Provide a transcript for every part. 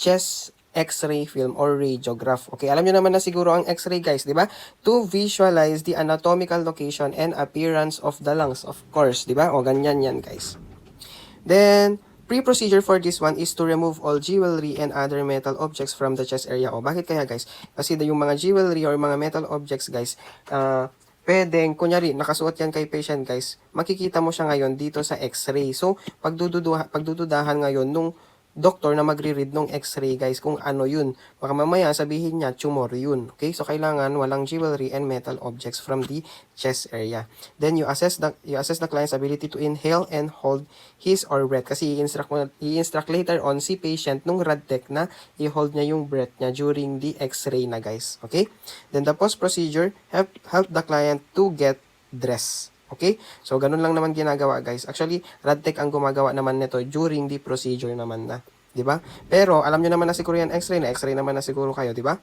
chest X-ray film or radiograph. Okay, alam nyo naman na siguro ang X-ray guys, di ba? To visualize the anatomical location and appearance of the lungs, of course, di ba? O ganyan yan guys. Then, pre-procedure for this one is to remove all jewelry and other metal objects from the chest area. O bakit kaya guys? Kasi yung mga jewelry or mga metal objects guys, pwedeng, kunyari, nakasuot yan kay patient guys, makikita mo siya ngayon dito sa X-ray. So, pagdududahan ngayon nung doctor na magre-read ng X-ray guys kung ano yun. Baka mamaya sabihin niya tumor yun. Okay? So kailangan walang jewelry and metal objects from the chest area. Then you assess the client's ability to inhale and hold his or breath kasi i-instruct later on si patient nung rad tech na i-hold niya yung breath niya during the X-ray na guys. Okay? Then the post procedure help the client to get dressed. Okay? So, ganun lang naman ginagawa, guys. Actually, RadTech ang gumagawa naman nito during the procedure naman na. Diba? Pero, alam nyo naman na siguro yan X-ray naman na siguro kayo, diba?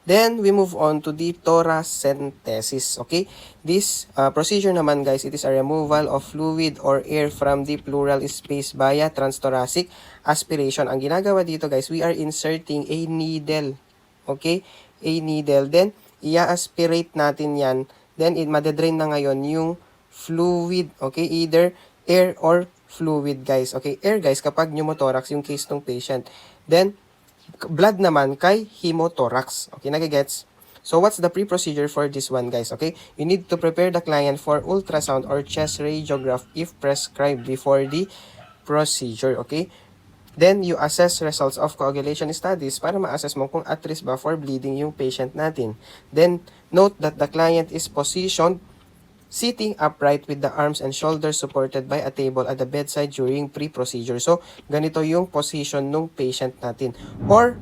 Then, we move on to the thoracentesis. Okay? This procedure naman, guys, it is a removal of fluid or air from the pleural space via transthoracic aspiration. Ang ginagawa dito, guys, we are inserting a needle. Okay? A needle. Then, i-aspirate natin yan. Then, madedrain na ngayon yung fluid, okay? Either air or fluid, guys. Okay, air, guys, kapag pneumothorax yung case ng patient. Then, blood naman kay hemothorax. Okay, nagigets? So, what's the pre-procedure for this one, guys? Okay, you need to prepare the client for ultrasound or chest radiograph if prescribed before the procedure, okay? Then, you assess results of coagulation studies para ma-assess mo kung at risk ba for bleeding yung patient natin. Then, note that the client is positioned sitting upright with the arms and shoulders supported by a table at the bedside during pre-procedure. So, ganito yung position ng patient natin. Or,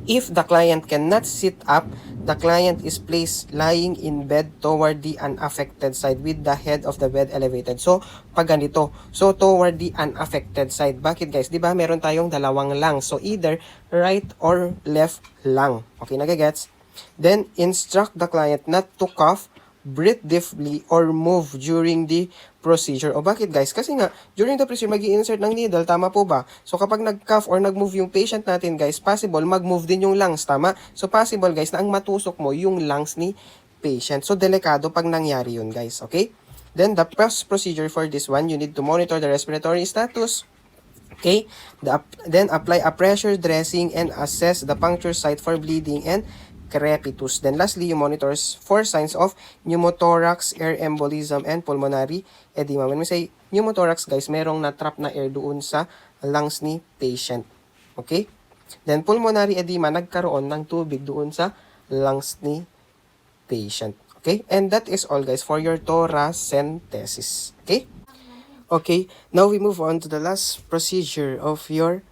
if the client cannot sit up, the client is placed lying in bed toward the unaffected side with the head of the bed elevated. So, pag ganito. So, toward the unaffected side. Bakit guys? Diba meron tayong dalawang lungs. So, either right or left lung. Okay, nagagets? Then, instruct the client not to cough, breathe deeply, or move during the procedure. O bakit guys? Kasi nga, during the procedure, mag-i-insert ng needle, tama po ba? So kapag nag-cough or nag-move yung patient natin guys, possible mag-move din yung lungs, tama? So possible guys na ang matusok mo yung lungs ni patient. So delikado pag nangyari yun guys, okay? Then the first procedure for this one, you need to monitor the respiratory status. Okay? Then apply a pressure dressing and assess the puncture site for bleeding and crepitus. Then lastly, you monitor for signs of pneumothorax, air embolism, and pulmonary edema. When we say pneumothorax, guys, merong na-trap na air doon sa lungs ni patient. Okay? Then pulmonary edema, nagkaroon ng tubig doon sa lungs ni patient. Okay? And that is all, guys, for your thoracentesis. Okay? Okay, now we move on to the last procedure of your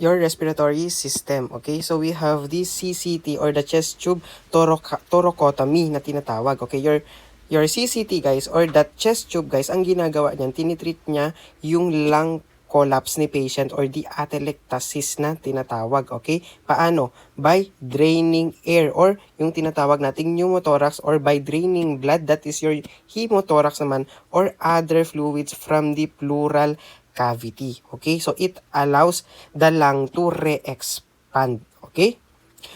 respiratory system. Okay, so we have the CCT or the chest tube thoracotomy na tinatawag. Okay, your CCT guys or that chest tube guys, ang ginagawa niyan, tinitreat niya yung lung collapse ni patient or the atelectasis na tinatawag. Okay, paano? By draining air or yung tinatawag nating pneumothorax or by draining blood, that is your hemothorax naman, or other fluids from the pleural cavity. Okay? So, it allows the lung to re-expand. Okay?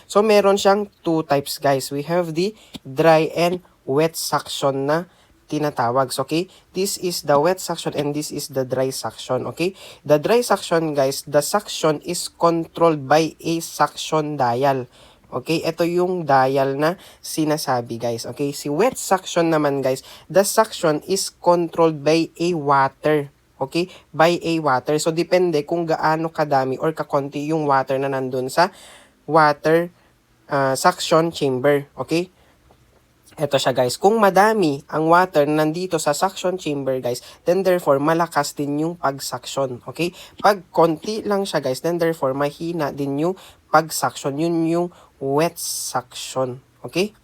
So, meron siyang two types, guys. We have the dry and wet suction na tinatawag. So, okay? This is the wet suction and this is the dry suction. Okay? The dry suction, guys, the suction is controlled by a suction dial. Okay? Ito yung dial na sinasabi, guys. Okay? Si wet suction naman, guys, the suction is controlled by a water. Okay? By a water. So, depende kung gaano kadami or kakonti yung water na nandun sa water suction chamber. Okay? Ito siya, guys. Kung madami ang water na nandito sa suction chamber, guys, then therefore, malakas din yung pag-suction. Okay? Pag konti lang siya, guys, then therefore, mahina din yung pag-suction. Yun yung wet suction. Okay?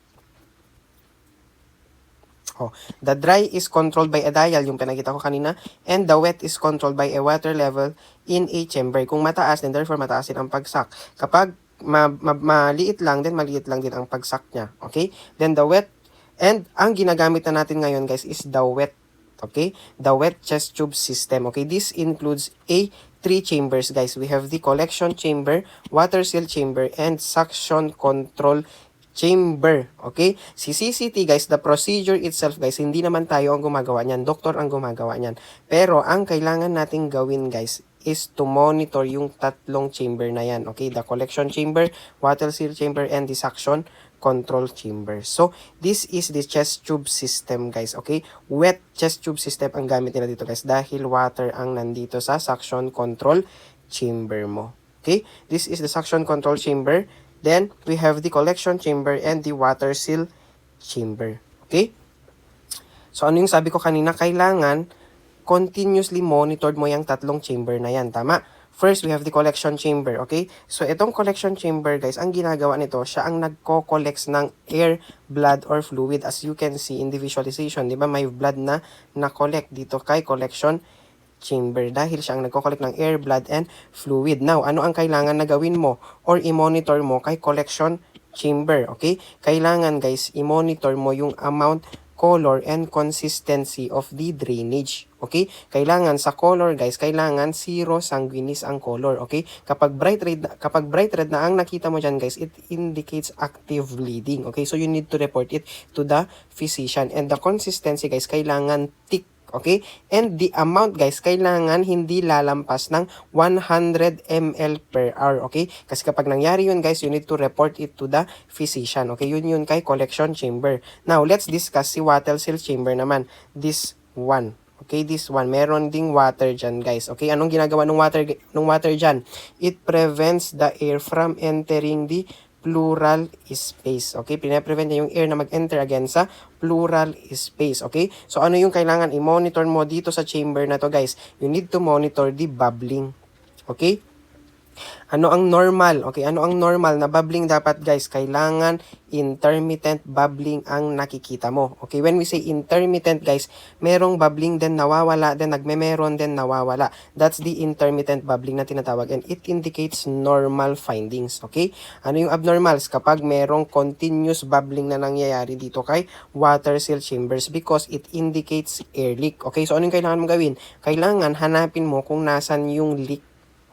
Oh, the dry is controlled by a dial, yung pinakita ko kanina, and the wet is controlled by a water level in a chamber. Kung mataas, then therefore mataas din ang pagsak. Kapag maliit lang, then maliit lang din ang pagsak niya. Okay? Then the wet, and ang ginagamit na natin ngayon, guys, is the wet. Okay? The wet chest tube system. Okay? This includes a three chambers, guys. We have the collection chamber, water seal chamber, and suction control chamber. Okay? Si CCT, guys, the procedure itself, guys, hindi naman tayo ang gumagawa niyan. Doktor ang gumagawa niyan. Pero, ang kailangan nating gawin, guys, is to monitor yung tatlong chamber na yan. Okay? The collection chamber, water seal chamber, and the suction control chamber. So, this is the chest tube system, guys. Okay? Wet chest tube system ang gamit nila dito, guys, dahil water ang nandito sa suction control chamber mo. Okay? This is the suction control chamber. Then, we have the collection chamber and the water seal chamber. Okay? So, ano yung sabi ko kanina? Kailangan continuously monitored mo yung tatlong chamber na yan. Tama? First, we have the collection chamber, okay? So, itong collection chamber, guys, ang ginagawa nito, siya ang nagko-collects ng air, blood, or fluid. As you can see in the visualization, di ba? May blood na na-collect dito kay collection chamber dahil siya ang nagko-collect ng air, blood, and fluid. Now, ano ang kailangan na gawin mo or i-monitor mo kay collection chamber, okay? Kailangan, guys, i-monitor mo yung amount, color, and consistency of the drainage. Okay? Kailangan sa color, guys, kailangan zero sanguinis ang color. Okay? Kapag bright red na ang nakita mo dyan, guys, it indicates active bleeding. Okay? So, you need to report it to the physician. And the consistency, guys, kailangan thick. Okay? And the amount, guys, kailangan hindi lalampas ng 100 ml per hour. Okay? Kasi kapag nangyari yun, guys, you need to report it to the physician. Okay? Yun kay collection chamber. Now, let's discuss si water seal chamber naman. This one. Okay? This one. Meron ding water dyan, guys. Okay? Anong ginagawa ng water dyan? It prevents the air from entering the pleural space. Okay? Pinaprevent niya yung air na mag-enter again sa pleural space. Okay? So, ano yung kailangan i-monitor mo dito sa chamber na to, guys? You need to monitor the bubbling. Okay? Ano ang normal? Okay, ano ang normal na bubbling dapat, guys? Kailangan intermittent bubbling ang nakikita mo. Okay, when we say intermittent, guys, merong bubbling then nawawala, then nagmemeron then nawawala. That's the intermittent bubbling na tinatawag and it indicates normal findings. Okay? Ano yung abnormals? Kapag merong continuous bubbling na nangyayari dito kay water seal chambers because it indicates air leak. Okay, so ano yung kailangan mo gawin? Kailangan hanapin mo kung nasan yung leak.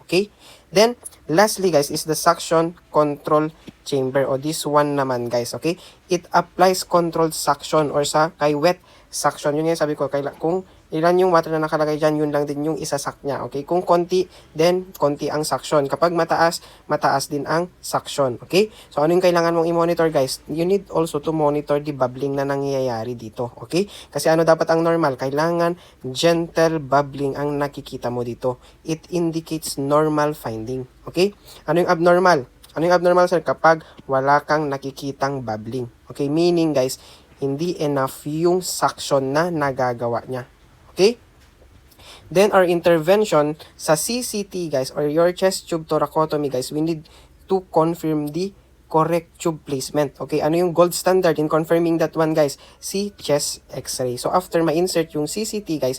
Okay? Then, lastly, guys, is the suction control chamber o this one naman, guys. Okay? It applies controlled suction or sa kay wet suction. Yun yung sabi ko, kung ilan yung water na nakalagay dyan, yun lang din yung isasak niya. Okay? Kung konti, then konti ang suction. Kapag mataas, mataas din ang suction. Okay? So, ano yung kailangan mong i-monitor, guys? You need also to monitor the bubbling na nangyayari dito. Okay? Kasi ano dapat ang normal? Kailangan gentle bubbling ang nakikita mo dito. It indicates normal finding. Okay? Ano yung abnormal? Ano yung abnormal, sir? Kapag wala kang nakikitang bubbling. Okay? Meaning, guys, hindi enough yung suction na nagagawa niya. Okay? Then, our intervention sa CCT, guys, or your chest tube thoracotomy, guys, we need to confirm the correct tube placement. Okay? Ano yung gold standard in confirming that one, guys? Si chest X-ray. So, after ma-insert yung CCT, guys,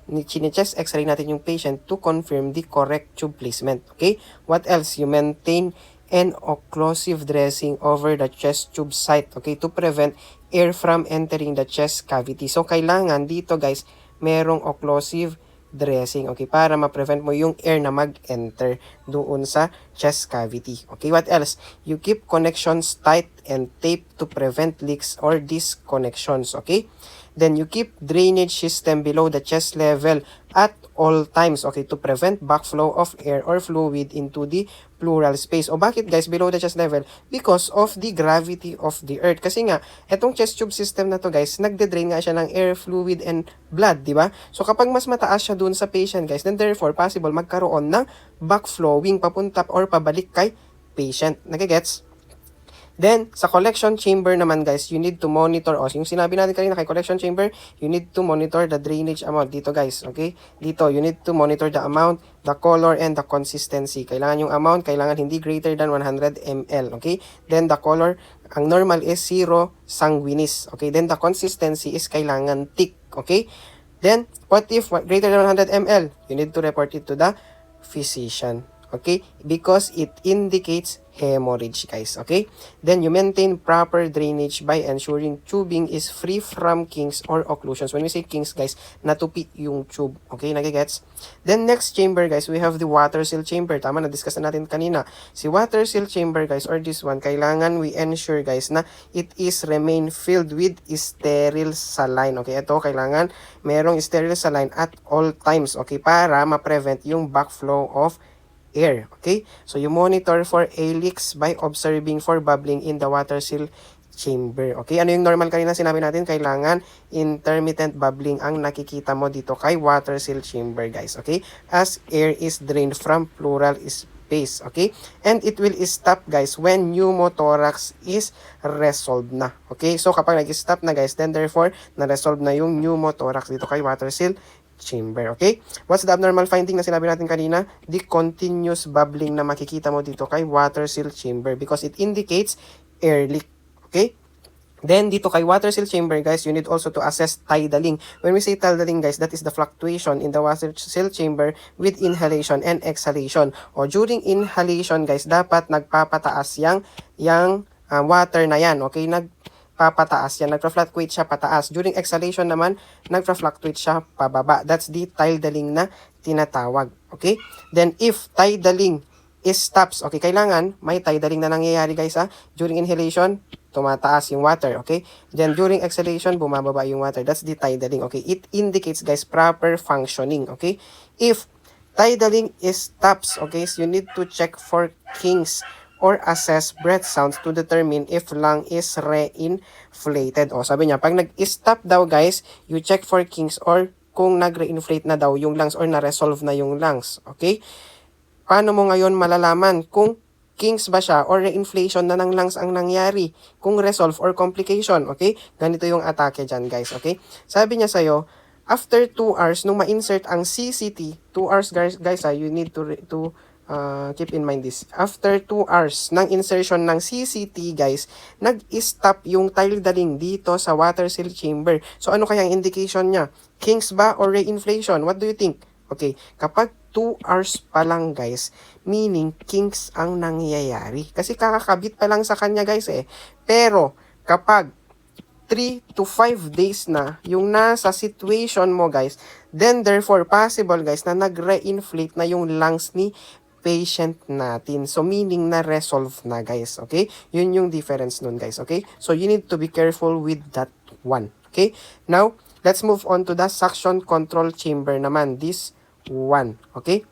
chine-chest X-ray natin yung patient to confirm the correct tube placement. Okay? What else? You maintain an occlusive dressing over the chest tube site, okay, to prevent air from entering the chest cavity. So, kailangan dito, guys, merong occlusive dressing, okay, para ma-prevent mo yung air na mag-enter doon sa chest cavity. Okay, what else? You keep connections tight and tape to prevent leaks or disconnections, okay? Then, you keep drainage system below the chest level at all times, okay, to prevent backflow of air or fluid into the pleural space. O bakit, guys, below the chest level? Because of the gravity of the earth. Kasi nga, etong chest tube system na to, guys, nagde-drain nga siya ng air, fluid, and blood, di ba? So, kapag mas mataas siya dun sa patient, guys, then therefore, possible magkaroon ng backflowing papunta or pabalik kay patient. Nagigets? Then, sa collection chamber naman, guys, you need to monitor, yung sinabi natin kanina kay collection chamber, you need to monitor the drainage amount. Dito, guys, okay? Dito, you need to monitor the amount, the color, and the consistency. Kailangan yung amount, kailangan hindi greater than 100 ml, okay? Then, the color, ang normal is 0 sanguinis, okay? Then, the consistency is kailangan thick, okay? Then, what if greater than 100 ml? You need to report it to the physician. Okay? Because it indicates hemorrhage, guys. Okay? Then you maintain proper drainage by ensuring tubing is free from kinks or occlusions. When we say kinks, guys, natupi yung tube. Okay? Nagigets? Then next chamber, guys, we have the water seal chamber. Tama, na-discuss na natin kanina. Si water seal chamber, guys, or this one, kailangan we ensure, guys, na it is remain filled with sterile saline. Okay? Ito, kailangan merong sterile saline at all times. Okay? Para ma-prevent yung backflow of air. Okay? So, you monitor for leaks by observing for bubbling in the water seal chamber. Okay? Ano yung normal kanina sinabi natin? Kailangan intermittent bubbling ang nakikita mo dito kay water seal chamber, guys. Okay? As air is drained from pleural space. Okay? And it will stop, guys, when pneumothorax is resolved na. Okay? So, kapag nag-stop na, guys, then therefore, na-resolve na yung pneumothorax dito kay water seal chamber. Okay? What's the abnormal finding na sinabi natin kanina? The continuous bubbling na makikita mo dito kay water seal chamber because it indicates air leak. Okay? Then, dito kay water seal chamber, guys, you need also to assess tidaling. When we say tidaling, guys, that is the fluctuation in the water seal chamber with inhalation and exhalation. O during inhalation, guys, dapat nagpapataas yang water na yan. Okay? Papataas yan, nagpa-fluctuate siya pataas. During exhalation naman, nagpa-fluctuate siya pababa. That's the tidaling na tinatawag. Okay? Then, if tidaling stops, okay, kailangan may tidaling na nangyayari, guys, ha? During inhalation, tumataas yung water, okay? Then, during exhalation, bumababa yung water. That's the tidaling, okay? It indicates, guys, proper functioning, okay? If tidaling stops, okay, so you need to check for kinks or assess breath sounds to determine if lung is re-inflated. O, sabi niya, pag nag-stop daw, guys, you check for kinks or kung nag-re-inflate na daw yung lungs or na-resolve na yung lungs. Okay? Paano mo ngayon malalaman kung kinks ba siya or re-inflation na ng lungs ang nangyari? Kung resolve or complication. Okay? Ganito yung atake dyan, guys. Okay? Sabi niya sa'yo, after 2 hours, nung ma-insert ang CCT, 2 hours, guys, you need to keep in mind this. After 2 hours ng insertion ng CCT, guys, nag-stop yung tidaling dito sa water seal chamber. So, ano kaya ang indication niya? Kinks ba or re-inflation? What do you think? Okay, kapag 2 hours pa lang, guys, meaning kinks ang nangyayari. Kasi kakakabit pa lang sa kanya, guys, eh. Pero, kapag 3 to 5 days na yung nasa situation mo, guys, then therefore possible, guys, na nag-re-inflate na yung lungs ni patient natin. So, meaning na resolve na, guys. Okay? Yun yung difference nun, guys. Okay? So, you need to be careful with that one. Okay? Now, let's move on to the suction control chamber naman. This one. Okay?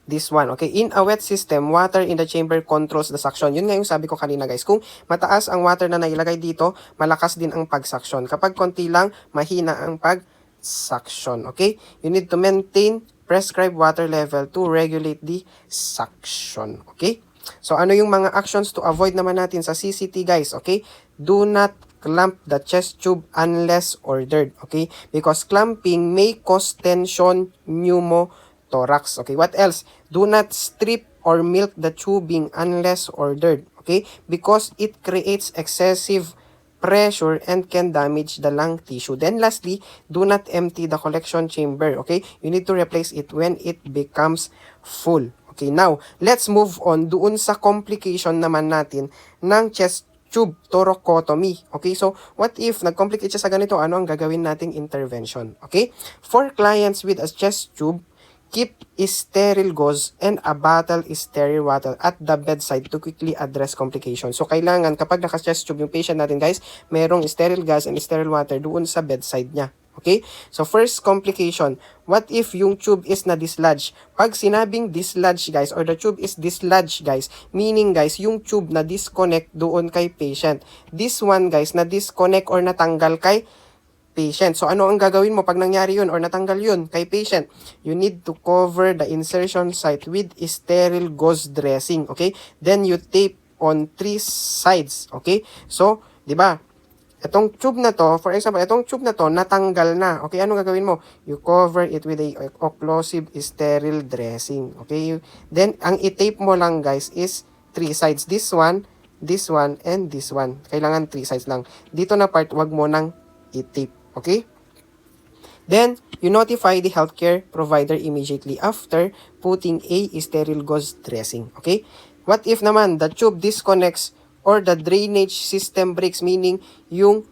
This one. Okay? In a wet system, water in the chamber controls the suction. Yun nga yung sabi ko kanina, guys. Kung mataas ang water na nailagay dito, malakas din ang pag-suction. Kapag konti lang, mahina ang pag-suction. Okay? You need to maintain prescribed water level to regulate the suction. Okay? So, ano yung mga actions to avoid naman natin sa CCT, guys? Okay? Do not clamp the chest tube unless ordered. Okay? Because clamping may cause tension pneumothorax. Okay? What else? Do not strip or milk the tubing unless ordered. Okay? Because it creates excessive pressure and can damage the lung tissue. Then lastly, do not empty the collection chamber. Okay? You need to replace it when it becomes full. Okay, now, let's move on doon sa complication naman natin ng chest tube thoracotomy. Okay, so what if nag-complicate siya sa ganito? Ano ang gagawin nating intervention? Okay? For clients with a chest tube, keep sterile gauze and a bottle sterile water at the bedside to quickly address complications. So, kailangan kapag naka-chest tube yung patient natin, guys, merong sterile gas and sterile water doon sa bedside niya. Okay? So, first complication, what if yung tube is na-dislodge? Pag sinabing dislodge, guys, or the tube is dislodged, guys, meaning, guys, yung tube na-disconnect doon kay patient. This one, guys, na-disconnect or natanggal kay patient. So, ano ang gagawin mo pag nangyari yun or natanggal yun kay patient? You need to cover the insertion site with sterile gauze dressing. Okay? Then, you tape on 3 sides. Okay? So, di ba? Itong tube na to, for example, itong tube na to, natanggal na. Okay? Ano gagawin mo? You cover it with a occlusive sterile dressing. Okay? Then, ang i-tape mo lang, guys, is 3 sides. This one, and this one. Kailangan 3 sides lang. Dito na part, wag mo nang i-tape. Okay? Then, you notify the healthcare provider immediately after putting a sterile gauze dressing. Okay? What if naman the tube disconnects or the drainage system breaks, meaning yung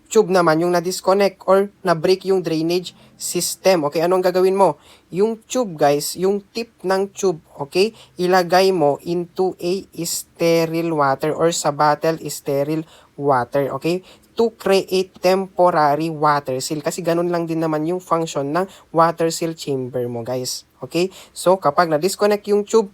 tube naman, yung na-disconnect or na-break yung drainage system. Okay, anong gagawin mo? Yung tube, guys, yung tip ng tube, okay, ilagay mo into a sterile water or sa bottle sterile water, okay, to create temporary water seal. Kasi ganun lang din naman yung function ng water seal chamber mo, guys. Okay, so kapag na-disconnect yung tube,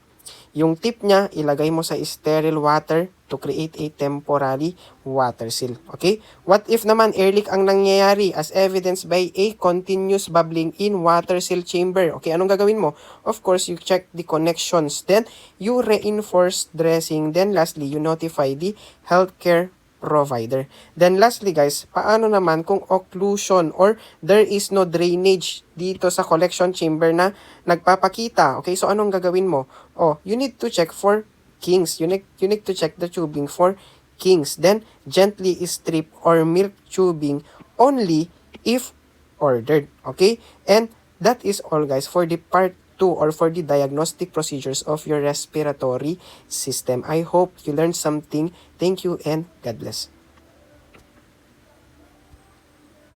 yung tip niya, ilagay mo sa sterile water to create a temporary water seal. Okay? What if naman air leak ang nangyayari as evidenced by a continuous bubbling in water seal chamber? Okay, anong gagawin mo? Of course, you check the connections. Then, you reinforce dressing. Then, lastly, you notify the healthcare provider. Then lastly guys, paano naman kung occlusion or there is no drainage dito sa collection chamber na nagpapakita? Okay, so anong gagawin mo? Oh, you need to check for kinks. You need to check the tubing for kinks. Then gently strip or milk tubing only if ordered. Okay? And that is all guys for the part 2 or for the diagnostic procedures of your respiratory system. I hope you learned something. Thank you and God bless.